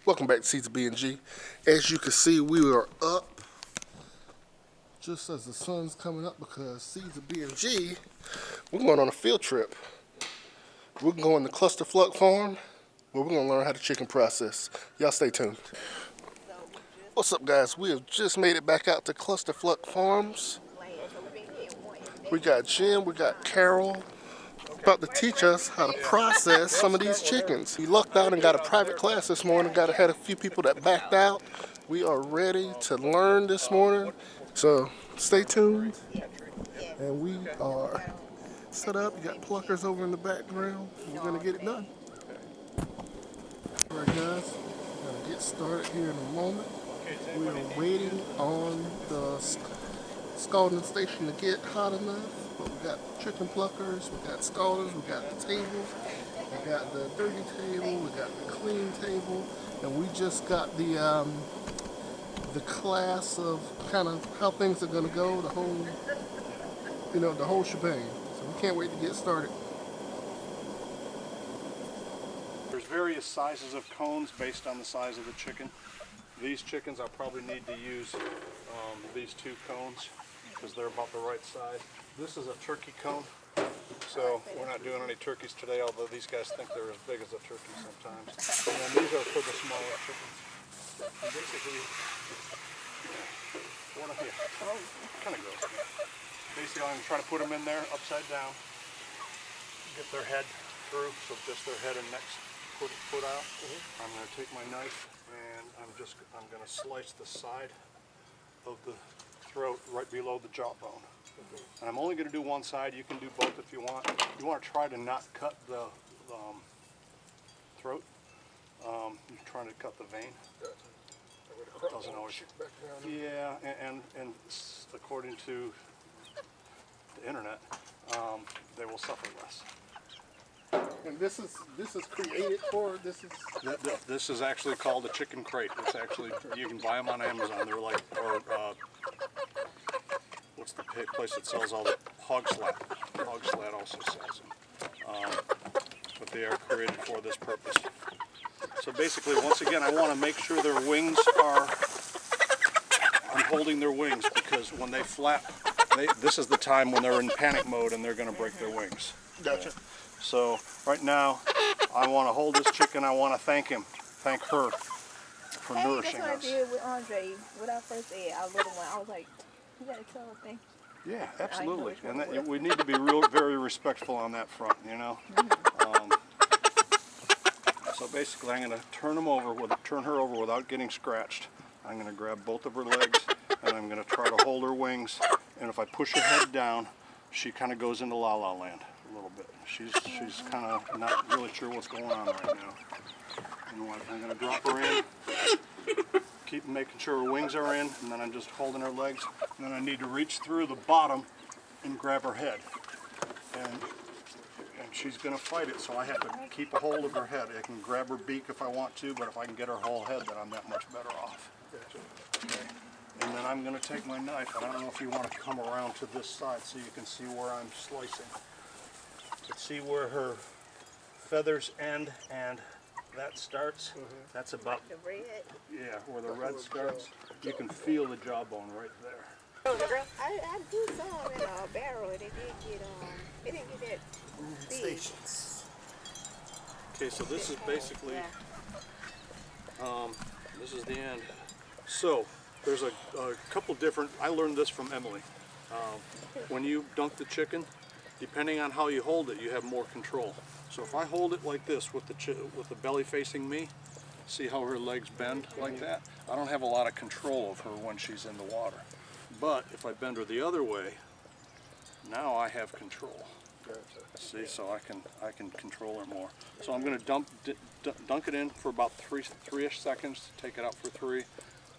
Welcome back to Seeds of B&G. As you can see, we are up just as the sun's coming up because Seeds of B&G, we're going on a field trip. We're going to Fuster Cluck Farm where we're going to learn how to chicken process. Y'all stay tuned. What's up, guys? We have just made it back out to Fuster Cluck Farms. We got Jim, we got Carol, about to teach us how to process some of these chickens. We lucked out and got a private class this morning. Had a few people that backed out. We are ready to learn this morning. So stay tuned. And we are set up. You got pluckers over in the background. We're gonna get it done. All right, guys. We're gonna get started here in a moment. We are waiting on the scalding station to get hot enough. But we got chicken pluckers, we got scalders, we got the tables, we got the dirty table, we got the clean table, and we just got the class of kind of how things are gonna go, the whole, the whole shebang. So we can't wait to get started. There's various sizes of cones based on the size of the chicken. These chickens I'll probably need to use these two cones because they're about the right size. This is a turkey cone, so we're not doing any turkeys today, although these guys think they're as big as a turkey sometimes. And then these are for the smaller chickens. And basically, kind of gross. Basically, I'm trying to put them in there upside down, get their head through, so just their head and neck put out. I'm going to take my knife and I'm going to slice the side of the throat right below the jawbone. And I'm only going to do one side. You can do both if you want. You want to try to not cut the throat. You're trying to cut the vein. It doesn't always. Yeah, and according to the internet, they will suffer less. And this is created for this is. This is actually called a chicken crate. It's actually, you can buy them on Amazon. They're like, what's the place that sells all the Hog Slat? Hog Slat also sells them. But they are created for this purpose. So basically, once again, I want to make sure their wings are, I'm holding their wings because when they flap, this is the time when they're in panic mode and they're going to break their wings. Gotcha. So right now, I want to hold this chicken. I want to thank her for nourishing us. That's what I did with Andre when I first ate our little one. I was like, you gotta tell her thank you. Yeah, absolutely. And we need to be very respectful on that front, So basically, I'm going to turn her over without getting scratched. I'm going to grab both of her legs, and I'm going to try to hold her wings. And if I push her head down, she kind of goes into la-la land a little bit. She's kind of not really sure what's going on right now. And I'm going to drop her in, keep making sure her wings are in, and then I'm just holding her legs. And then I need to reach through the bottom and grab her head. And she's going to fight it, so I have to keep a hold of her head. I can grab her beak if I want to, but if I can get her whole head, then I'm that much better off. Okay. And then I'm going to take my knife. I don't know if you want to come around to this side so you can see where I'm slicing. To see where her feathers end and that starts. That's about The red. Yeah, where the red starts. You can feel the jawbone right there. I do some in a barrel. They didn't get that big. Okay, so this is basically, this is the end. So there's a couple different, I learned this from Emily. When you dunk the chicken, depending on how you hold it, you have more control. So if I hold it like this with the belly facing me, see how her legs bend like that? I don't have a lot of control of her when she's in the water. But if I bend her the other way, now I have control. See, so I can control her more. So I'm going to dunk it in for about three-ish seconds, take it out for 3,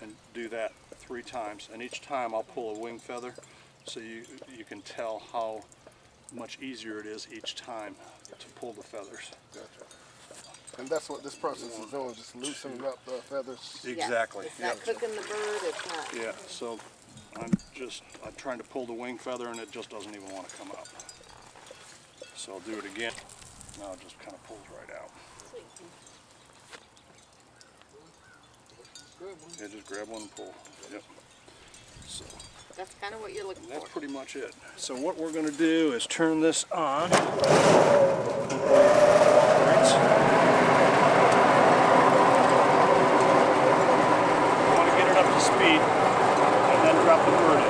and do that 3 times. And each time I'll pull a wing feather, so you can tell how much easier it is each time to pull the feathers. Gotcha. And that's what this process is doing, just loosening up the feathers. Exactly. It's not cooking the bird. It's not. Yeah. So I'm trying to pull the wing feather and it just doesn't even want to come out. So I'll do it again. Now it just kind of pulls right out. Yeah, just grab one and pull. Yep. So That's kind of what you're looking that's for. pretty much it. So what we're going to do is turn this on. Up to speed and then drop the bird in.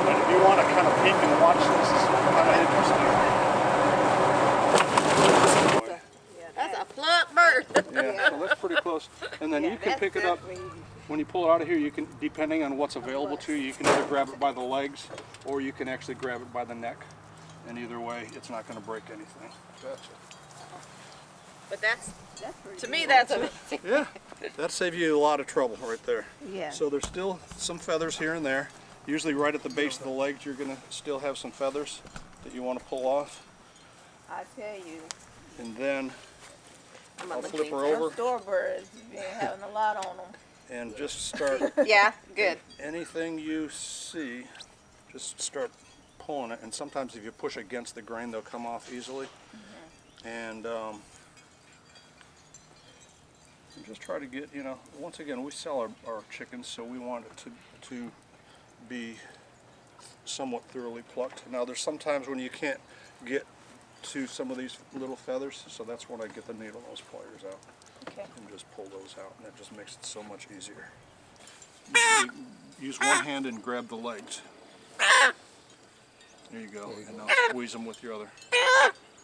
And if you want to kind of peek and watch this, it's kind of interesting. That's a plump bird. Yeah, so that's pretty close. And then you can pick it up when you pull it out of here. You can, depending on what's available to you, you can either grab it by the legs or you can actually grab it by the neck. And either way, it's not going to break anything. Gotcha. But that's to me, that's amazing. Yeah, that saves you a lot of trouble right there. Yeah. So there's still some feathers here and there. Usually right at the base of the legs, you're going to still have some feathers that you want to pull off. I tell you. And then I'll flip her Those over store birds been having a lot on them. and just start Yeah, good. anything you see, just start pulling it. And sometimes if you push against the grain, they'll come off easily. And just try to get, you know, once again, we sell our chickens, so we want it to be somewhat thoroughly plucked. Now there's sometimes when you can't get to some of these little feathers, so that's when I get the needle nose pliers out. Okay. And just pull those out, and that just makes it so much easier. You use one hand and grab the legs. There you go, and now squeeze them with your other.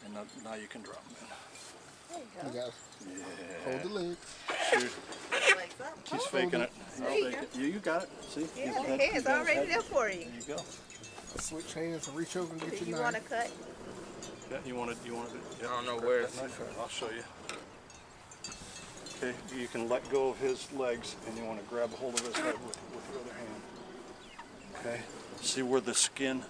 And now you can drop them in. You got Yeah. hold the legs. Shoot. He's faking it. He's faking it. You got it. See? Yeah, the head's already there for you. There you go. Switch hands and reach over and get Do your you want to knife. cut? Yeah, you want to. Yeah, I don't know where it's. I'll show you. Okay, you can let go of his legs, and you want to grab a hold of his head with your other hand. Okay. See where the skin,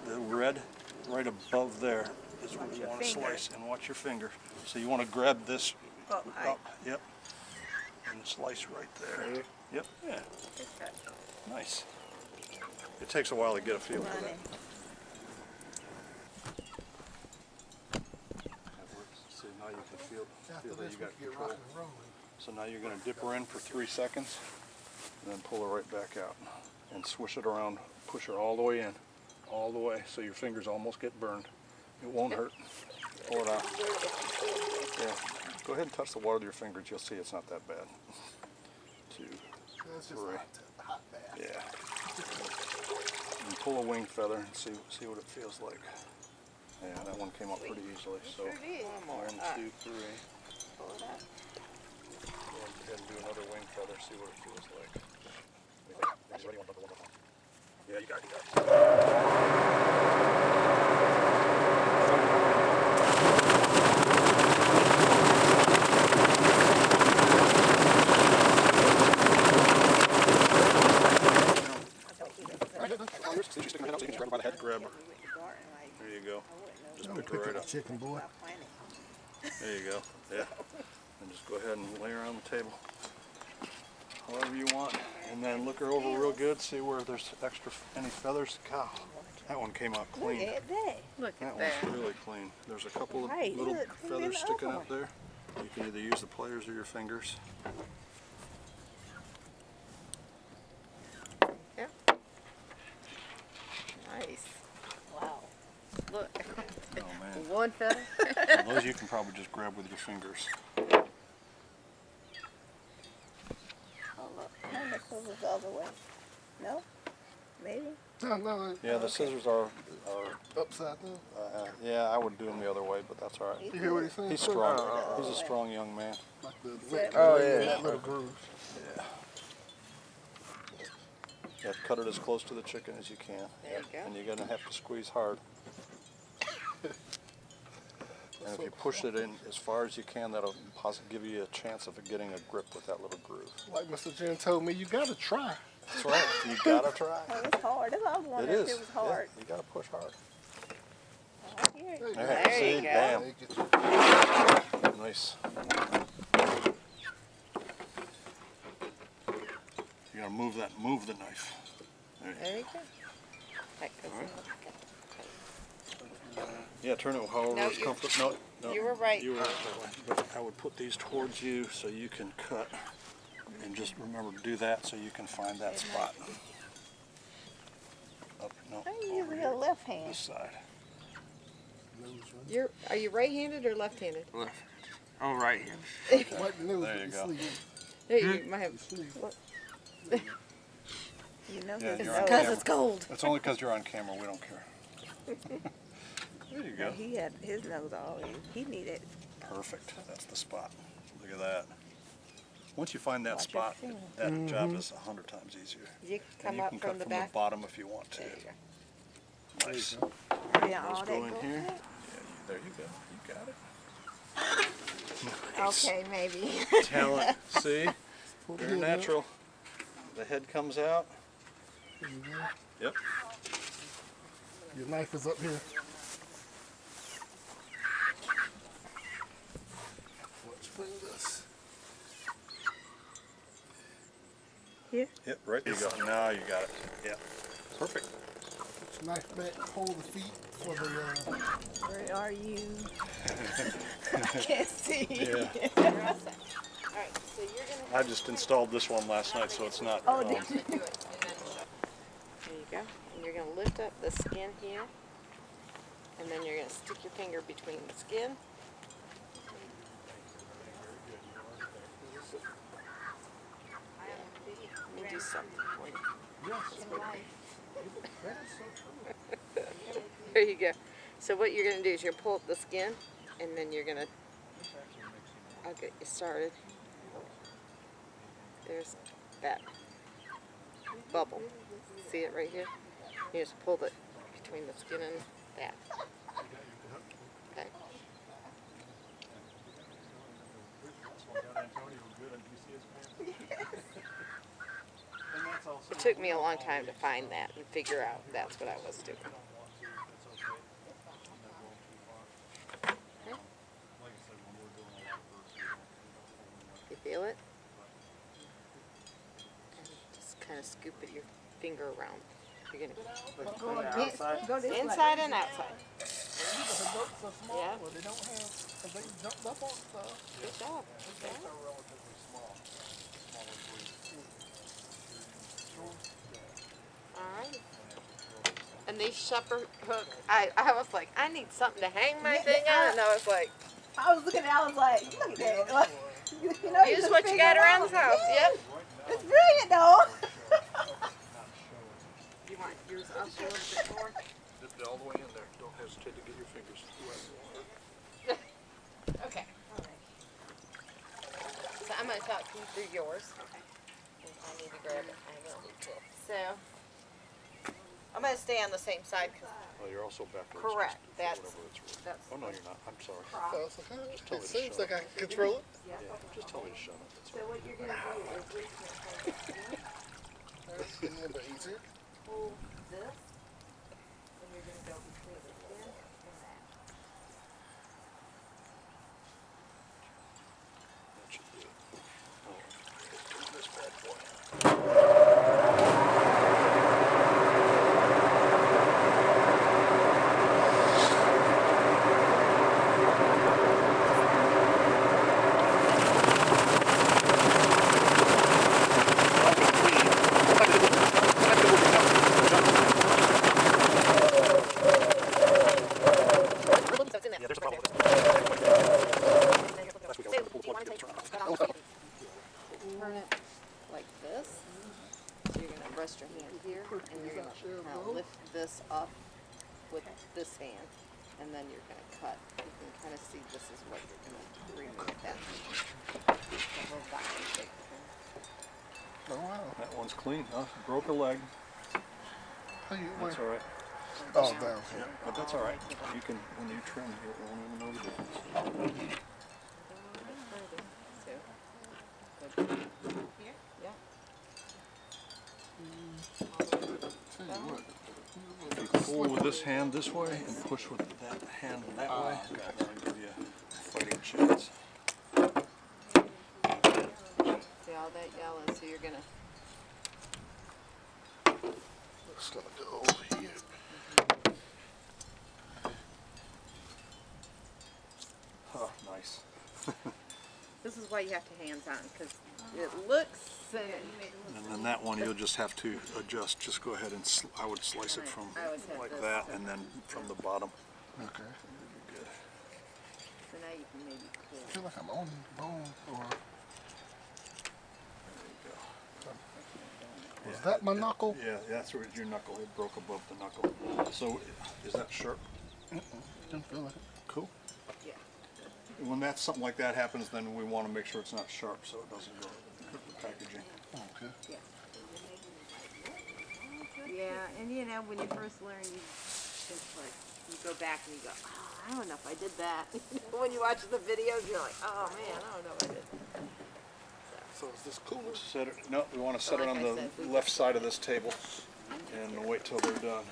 the red, right above there is where you want to slice, and watch your finger. So you want to grab this Oh, up. Yep. And slice right there. Yep. Yeah. Nice. It takes a while to get a feel for that. See, now you can feel After that this, you we got can get control. rocking and rolling. So now you're going to dip her in for 3 seconds and then pull her right back out and swish it around, push her all the way in, all the way, so your fingers almost get burned. It won't hurt. Pull it out. Yeah. Go ahead and touch the water with your fingers. You'll see it's not that bad. 2, That's just 3. hot bath. Yeah. And pull a wing feather and see what it feels like. Yeah, that one came up pretty easily. So 1, 2, 3. Pull it out. Go ahead and do another wing feather, see what it feels like. Yeah, you got it. Grab her. There you go. Just pick her right up. Chicken boy. There you go. Yeah. And just go ahead and lay her on the table. However you want. And then look her over real good. See where there's any feathers. Cow. That one came out clean. Look at that. Look That at that. one's really clean. There's a couple of Right, little look, feathers the sticking other out there. You can either use the pliers or your fingers. Yeah. Nice. Wow. Look. Oh man. One feather. And those you can probably just grab with your fingers. Oh, look. No, the scissors the other way. No? Maybe? No, Yeah, the scissors are upside down. yeah, I would do them the other way, but that's all right. You hear what he's saying? He's strong. He's a strong young man. Like the Oh, yeah. that little groove. Yeah. Yeah, cut it as close to the chicken as you can. There you go. And you're going to have to squeeze hard. And if you push it in as far as you can, that'll possibly give you a chance of getting a grip with that little groove. Like Mr. Jen told me, you gotta try. That's right. You gotta try. Oh, it's hard. That's what I was It wondering is. if it was hard. Yeah, you gotta push hard. Right here. There There you see? go. Bam. They get you. Nice. You gotta move the knife. There you go. There you go. That goes in the- Yeah, turn it however No, is you- comfortable. No, you were right. You were right. But I would put these towards you so you can cut. And just remember to do that so you can find that spot. Up, no, I'm over usually here, a left hand. this side. Are you right-handed or left-handed? Left. Oh, right hand. Wipe the nose There with you your go. sleeve. There you might have. You know Yeah, his you're nose. on Because camera. it's cold. It's only because you're on camera. We don't care. There you Yeah, go. he had his nose all in. He needed. Perfect. That's the spot. Look at that. Once you find that Watch your spot, finger. that job is 100 times easier. You And come you up can from cut the from back. the bottom if you want to. There you go. Nice. Yeah, Those all go that in go here. back. Yeah, there you go. You got it. Okay, maybe. Talent. See? Pull the Very head up. natural. The head comes out. There you go. Yep. Your knife is up here. Let's bring this. Here. Yep, right there you go. Now you got it. Yeah. Perfect. Put your knife back. Hold the feet for the. Where are you? I can't see. Yeah. All right, so you're gonna. I just installed this one last night, so it's not. Oh, did you? Do it, and then there you go. And you're gonna lift up the skin here, and then you're gonna stick your finger between the skin. Let me do something for you. There you go. So what you're gonna do is you're gonna pull up the skin, and then you're gonna. I'll get you started. There's that bubble. See it right here? You just pull it between the skin and that. Okay. It took me a long time to find that and figure out that's what I was doing. Okay. You feel it? And just kind of scoop it your finger around. You're gonna Go against. Go this way. inside and outside. The goats are small, Yeah. but they don't have. Cause they jumped up on stuff. Good job. Okay. Alright. And these shepherd hook, I was like, I need something to hang my thing on, and I was like, I was looking at it, I was like, look at that. Like, you know, use just what you figure got it around out. the house. Yeah. Yep. It's brilliant, though. You want yours up a little bit more? Dip it all the way in there. Don't hesitate to get your fingers wet. Okay. So I'm going to talk you through yours. If I need to grab it, I will. So I'm going to stay on the same side. 'Cause Oh, you're also backwards. correct. Just That's. whatever it's worth. That's. Oh, no, you're not. I'm sorry. So it's okay. tell It me to seems shut like I can control it. Yeah, just tell me to shut up. That's So all. what you're going to do is you're just going to It's getting a little bit easier. pull this, and you're going to go between the skin and that. That should do it. Oh, this bad boy. Yeah, there's a problem with this. Last week I was pull the plug to get it turned off. Turn it like this. So you're going to rest your hand here, and you're going to kind of lift this up with this hand, and then you're going to cut. You can kind of see this is what you're going to remove that. The little diamond shape thing. Oh wow. That one's clean, huh? Broke a leg. How you That's wait? all right. Oh, down here. But that's all right. You can, when you trim, you won't even know the difference. So, good. Here? Yeah. Tell you what. If you pull with this hand this way and push with that hand that way, that'll give you a fighting chance. See all that yellow, so you're going to. It's gonna go over here. Oh, nice. This is why you have to hands-on, because it looks And then that one you'll just have to adjust. Just go ahead and I would slice it from I always have like this that, to- and then from the bottom. Okay. Good. So now you can maybe I pull. feel like I'm on bone or. Was that my knuckle? Yeah, that's where your knuckle. It broke above the knuckle. So is that sharp? Didn't feel like it. Cool. Yeah. When that's something like that happens, then we want to make sure it's not sharp so it doesn't go hurt the packaging. Okay. Yeah, and you know, when you first learn, you just like, you go back and you go, oh, I don't know if I did that. When you watch the videos, you're like, oh man, I don't know if I did. So is this cooler? Set it. No, we want to set it like on I the said, we- left side of this table, and wait till they're done.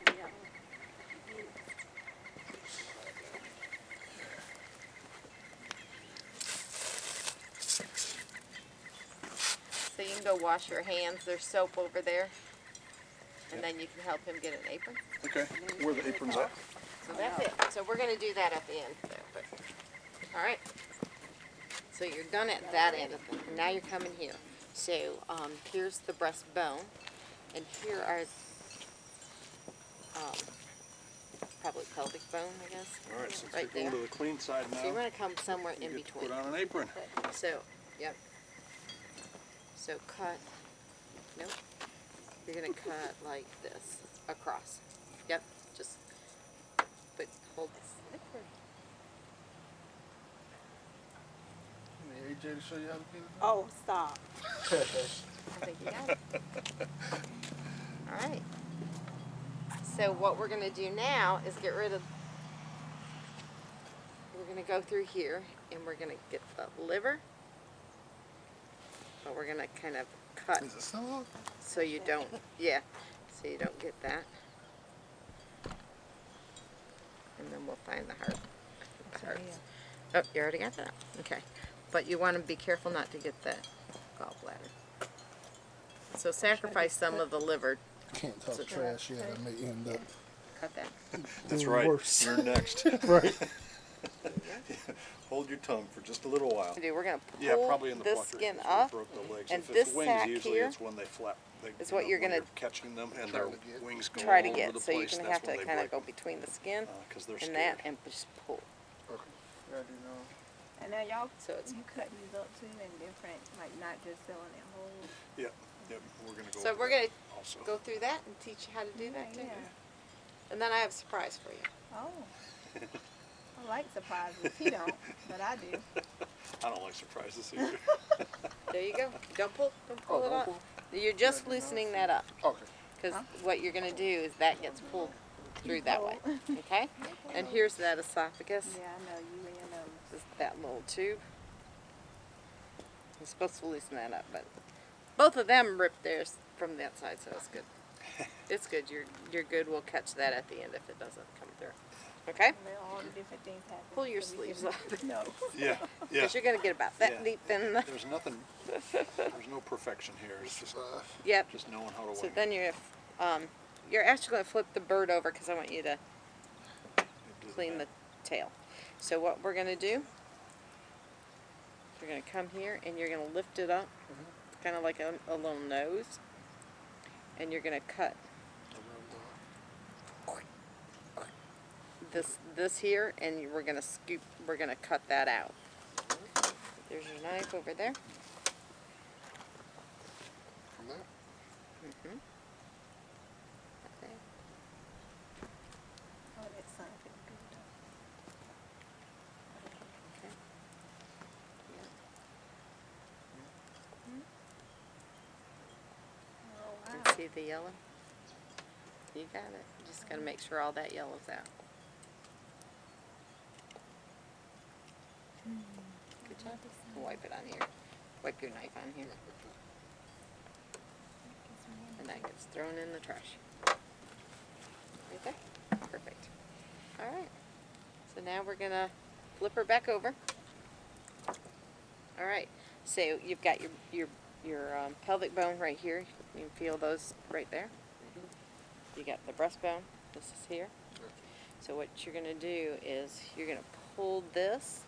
Yeah. So you can go wash your hands. There's soap over there. And then you can help him get an apron. Okay. Where the apron's at? So that's it. So we're going to do that at the end there. But, all right. So you're done at that end of it. Now you're coming here. So here's the breastbone. And here are probably pelvic bone, I guess. All right. So Right take over there. to the clean side now. So you're going to come somewhere in You get to between. put on an apron. So, yep. So cut, nope. You're gonna cut like this, across. Yep, just, but hold this. Need AJ to show you how to get it? Oh, stop. I think you got it. All right. So what we're gonna do now is get rid of, we're gonna go through here and we're gonna get the liver. But we're gonna kind of cut Is it so? so you don't, yeah, so you don't get that. And then we'll find the heart. Hearts. Oh, you already got that? Okay. But you want to be careful not to get that gallbladder. So sacrifice some of the liver. Can't talk trash yet. I may end up. Cut that. That's doing right. worse. You're next. Right. Hold your tongue for just a little while. We're going Yeah, to probably pull in the this plucker, skin 'cause we up. broke the legs. and If this it's wings, sack usually here it's when they flap. is what you're when gonna catching them and try their to get. wings go try all to over get. the So you're place. going to That's have when to they kind of break go between the skin because they're and scared. that and just pull. And now y'all, So it's you cut these up too in different, like not just selling it whole. Yep. We're gonna go. So over we're that going to also. go through that and teach you how to do that too. Yeah. And then I have a surprise for you. Oh. I like surprises. He don't, but I do. I don't like surprises either. There you go. Don't pull Oh, it don't up. pull? You're just loosening that up. Okay. Because what you're going to do is that gets pulled through that way. Okay? And here's that esophagus. Yeah, I know you and your nose. Just that little tube. You're supposed to loosen that up, but both of them ripped theirs from that side, so it's good. It's good. You're good. We'll catch that at the end if it doesn't come through. Okay? And then all the different things happen. Pull your so we sleeves can- up. No. Yeah. Yeah. Because you're going to get about that Yeah. deep in the... There's nothing. There's no perfection here. It's Yep. just knowing how to So wing. then you're actually going to flip the bird over because I want you to clean the tail. So what we're going to do, you're going to come here and you're going to lift it up, kind of like a little nose, and you're going to cut this here, and we're going to scoop, we're going to cut that out. There's your knife over there. From there? Mm-hmm. Okay. Oh, that sounds good. Okay. Oh, wow. And see the yellow? You got it. You just got to make sure all that yellow's out. Good job. Wipe it on here. Wipe your knife on here. And that gets thrown in the trash. Right there. Perfect. All right. So now we're going to flip her back over. All right. So you've got your pelvic bone right here. You can feel those right there. You got the breastbone. This is here. So what you're going to do is you're going to pull this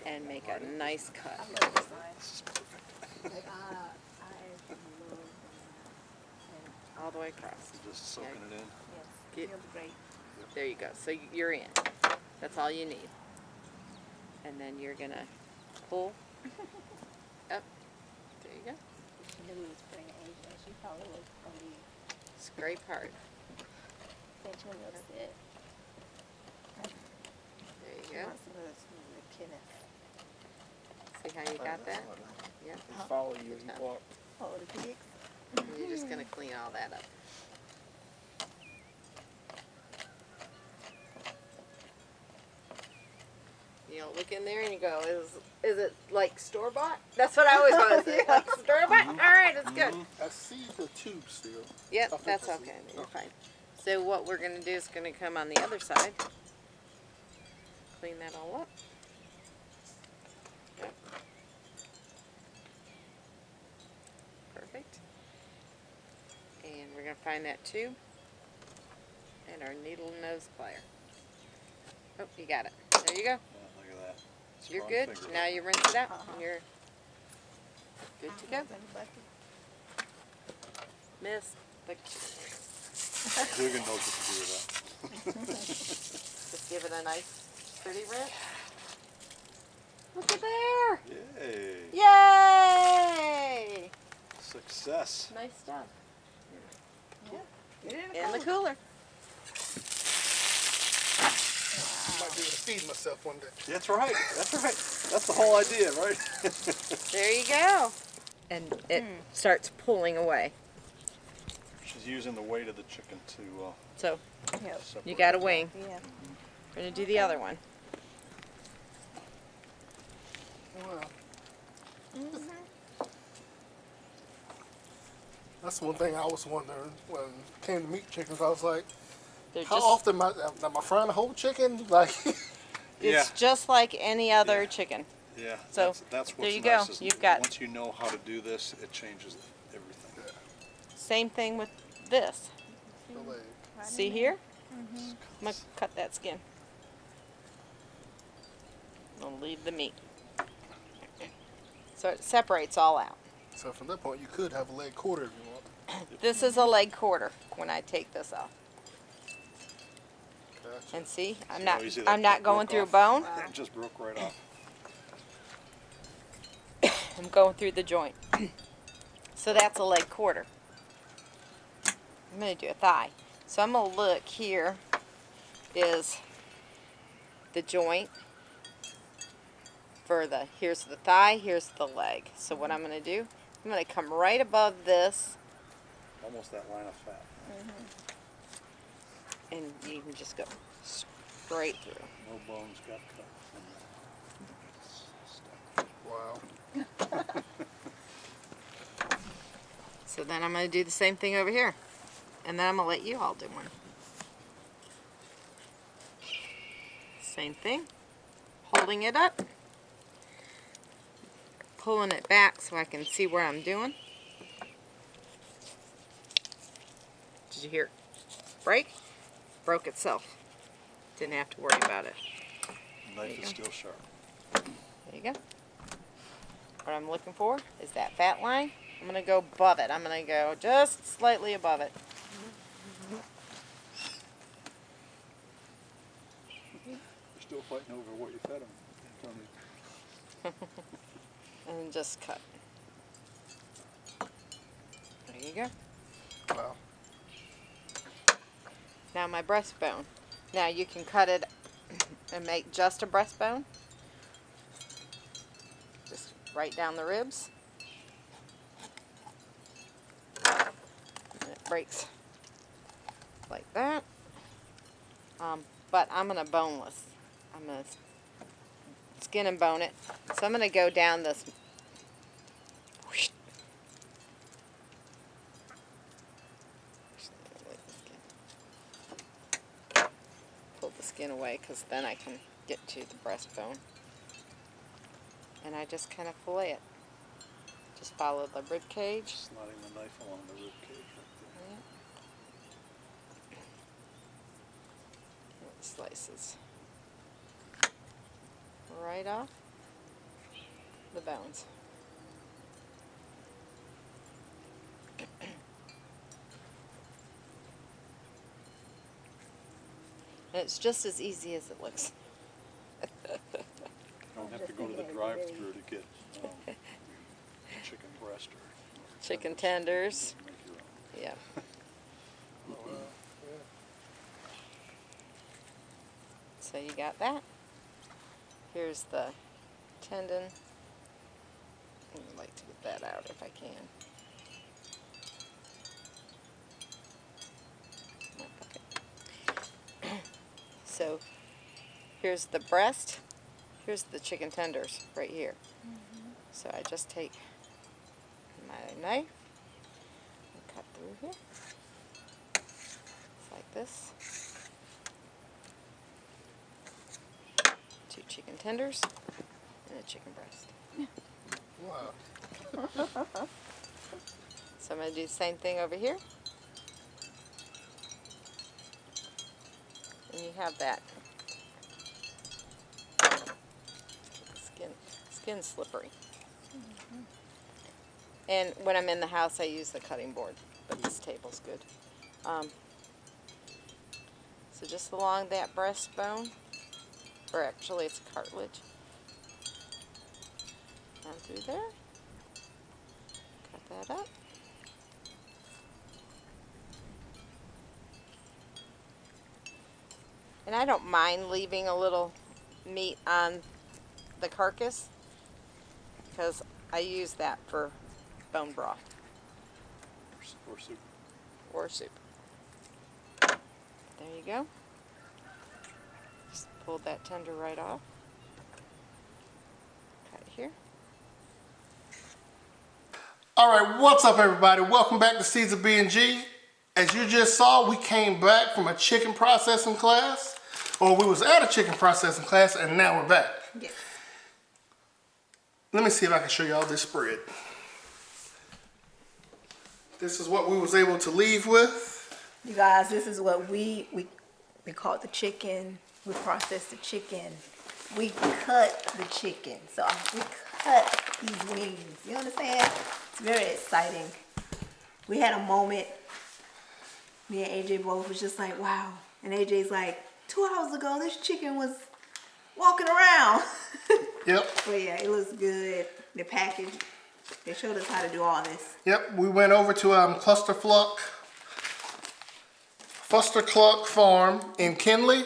and make a nice cut. I love this line. Like, I love All the way across. Just soaking it in. yes, Get- feels great. There you go. So you're in. That's all you need. And then you're gonna pull up. There you go. She knew we was bringing Asia. She probably was gonna be It's a great part. eventually upset. There you She go. wants to go to Kenneth. See how you got that? Yeah. They follow you as you walk. Oh, the pigs. And you're just gonna clean all that up. You know, look in there and you go, is it like store bought? That's what I always want to say. Like store bought? All right, it's good. I see the tube still. Yep, I think that's I see okay. it. You're fine. So what we're gonna do is gonna come on the other side. Clean that all up. Yep. Perfect. And we're gonna find that tube and our needle nose plier. Oh, you got it. There you go. Yeah, look at that. You're Strong good. finger. Now you rinse it out and you're good to go. Miss the Dugan knows what to do with just give it a nice pretty rinse. Look at there! that. Yay! Yay! Success. Nice stuff. Get In the cooler. Might be able to feed myself one day. That's right. That's right. That's the whole idea, right? There you go. And it starts pulling away. She's using the weight of the chicken to So Yep. separate. you got a wing. Yeah. We're gonna do the other one. Well, that's one thing I was wondering when it came to meat chickens. I was like, They're how just, often am I frying a whole chicken? Like, it's just like any other chicken. Yeah. So, that's there what's you go. nice is You've got- once you know how to do this, it changes everything. Same thing with this. the leg. See here? I'm gonna cut that skin. I'll leave the meat. So it separates all out. So from that point, you could have a leg quarter if you want. This is a leg quarter when I take this off. Gotcha. And see, See how easy that I'm not going broke through a off? bone. It just broke right off. I'm going through the joint. So that's a leg quarter. I'm going to do a thigh. So I'm going to look here is the joint for the, here's the thigh, here's the leg. So what I'm going to do, I'm going to come right above this Almost that line of fat. and you can just go straight through. No bones got cut. Wow. So then I'm going to do the same thing over here. And then I'm going to let you all do one. Same thing. Holding it up. Pulling it back so I can see where I'm doing. Did you hear it break? Broke itself. Didn't have to worry about it. Knife you is go. still sharp. There you go. What I'm looking for is that fat line. I'm going to go above it. I'm going to go just slightly above it. You're still fighting over what you fed them. And just cut. There you go. Wow. Now my breastbone. Now you can cut it and make just a breastbone. Just right down the ribs. And it breaks like that. But I'm going to boneless. I'm going to skin and bone it. So I'm going to go down this. Pull the skin away because then I can get to the breastbone. And I just kind of fillet it. Just follow the rib cage. Sliding the knife along the rib cage right Slices. right off the bones. And it's just as easy as it looks. Don't have to go to the drive-through to get chicken breast or Chicken tenders. make your own. Yeah. So you got that. Here's the tendon. I'd like to get that out if I can. Okay. So here's the breast. Here's the chicken tenders right here. So I just take my knife and cut through here. Just like this. 2 chicken tenders and a chicken breast. Wow. So I'm going to do the same thing over here. And you have that. Skin's slippery. And when I'm in the house, I use the cutting board, but this table's good. So just along that breastbone, or actually it's cartilage, down through there. Cut that up. And I don't mind leaving a little meat on the carcass because I use that for bone broth Or soup. or soup. There you go. Just pull that tender right off. Cut it here. All right, what's up, everybody? Welcome back to Seeds of B&G. As you just saw, we came back from a chicken processing class, or we was at a chicken processing class, and now we're back. Yes. Let me see if I can show y'all this spread. This is what we was able to leave with. You guys, this is what we caught the chicken. We processed the chicken. We cut the chicken. So we cut these wings. You understand? It's very exciting. We had a moment. Me and AJ both was just like, wow. And AJ's like, 2 hours ago, this chicken was walking around. Yep. But yeah, it looks good. The package, they showed us how to do all this. Yep, we went over to Fuster Cluck Farm in Kinley.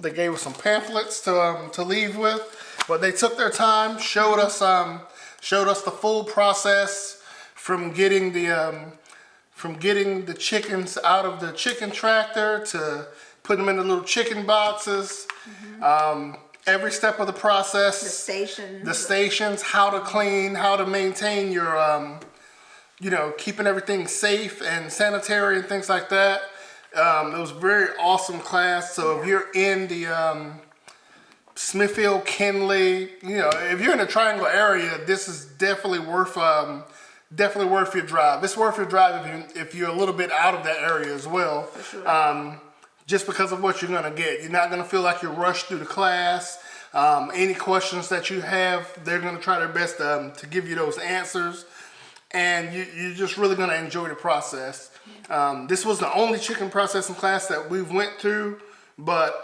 They gave us some pamphlets to leave with, but they took their time, showed us the full process from getting the chickens out of the chicken tractor to putting them in the little chicken boxes. Every step of the process. The stations, how to clean, how to maintain your, keeping everything safe and sanitary and things like that. It was a very awesome class. So if you're in the Smithfield, Kinley, if you're in the Triangle area, this is definitely worth your drive. It's worth your drive if you're a little bit out of that area as well. For sure. Just because of what you're going to get. You're not going to feel like you're rushed through the class. Any questions that you have, they're going to try their best to give you those answers. And you're just really going to enjoy the process. This was the only chicken processing class that we went through, but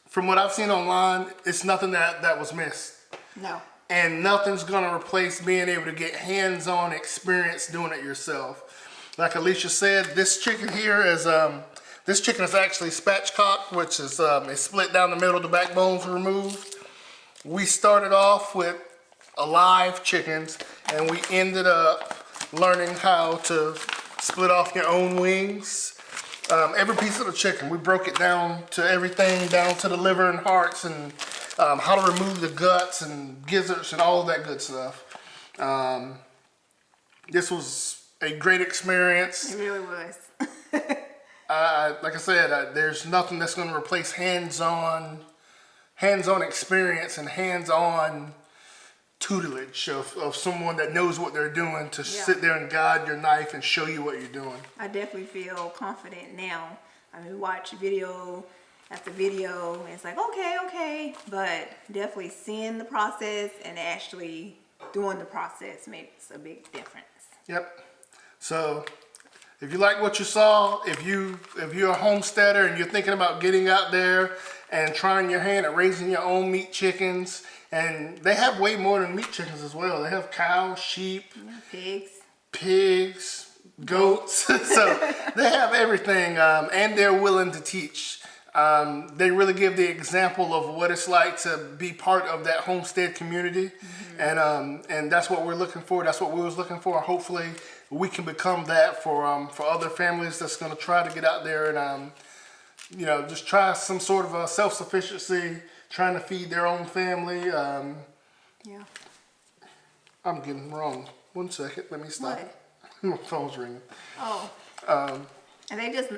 from what I've seen online, it's nothing that was missed. No. And nothing's going to replace being able to get hands-on experience doing it yourself. Like Alicia said, this chicken here is actually spatchcock, which is split down the middle, the backbone's removed. We started off with alive chickens, and we ended up learning how to split off your own wings. Every piece of the chicken, we broke it down to everything, down to the liver and hearts, and how to remove the guts and gizzards and all of that good stuff. This was a great experience. It really was. Like I said, there's nothing that's going to replace hands-on experience and hands-on tutelage of someone that knows what they're doing to sit there and guide your knife and show you what you're doing. I definitely feel confident now. I mean, we watch video at the video, and it's like, okay, but definitely seeing the process and actually doing the process makes a big difference. Yep. So if you like what you saw, if you're a homesteader and you're thinking about getting out there and trying your hand at raising your own meat chickens, and they have way more than meat chickens as well. They have cows, sheep, pigs, goats. So they have everything, and they're willing to teach. They really give the example of what it's like to be part of that homestead community, and that's what we're looking for. That's what we was looking for. Hopefully, we can become that for other families that's going to try to get out there and just try some sort of a self-sufficiency, trying to feed their own family. Yeah. I'm getting wrong. 1 second. Let me stop. What? My phone's ringing. Oh. And they just,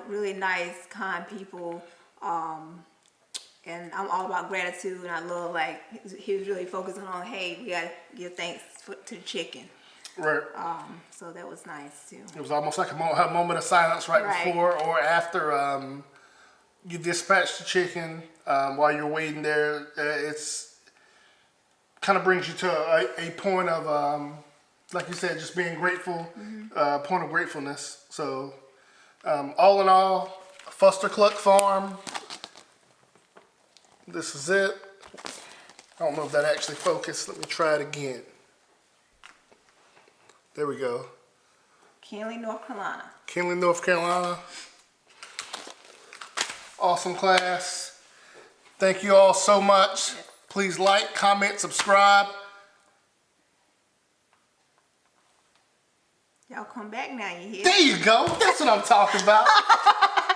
really nice, kind people. And I'm all about gratitude. And I love, he was really focusing on, hey, we got to give thanks to the chicken. Right. So that was nice, too. It was almost like a moment of silence right before or after you dispatch the chicken while you're waiting there. It's kind of brings you to a point of, like you said, just being grateful, point of gratefulness. So all in all, Fuster Cluck Farm. This is it. I don't know if that actually focused. Let me try it again. There we go. Kinley, North Carolina. Kinley, North Carolina. Awesome class. Thank you all so much. Please like, comment, subscribe. Y'all come back now, you hear? There you go. That's what I'm talking about.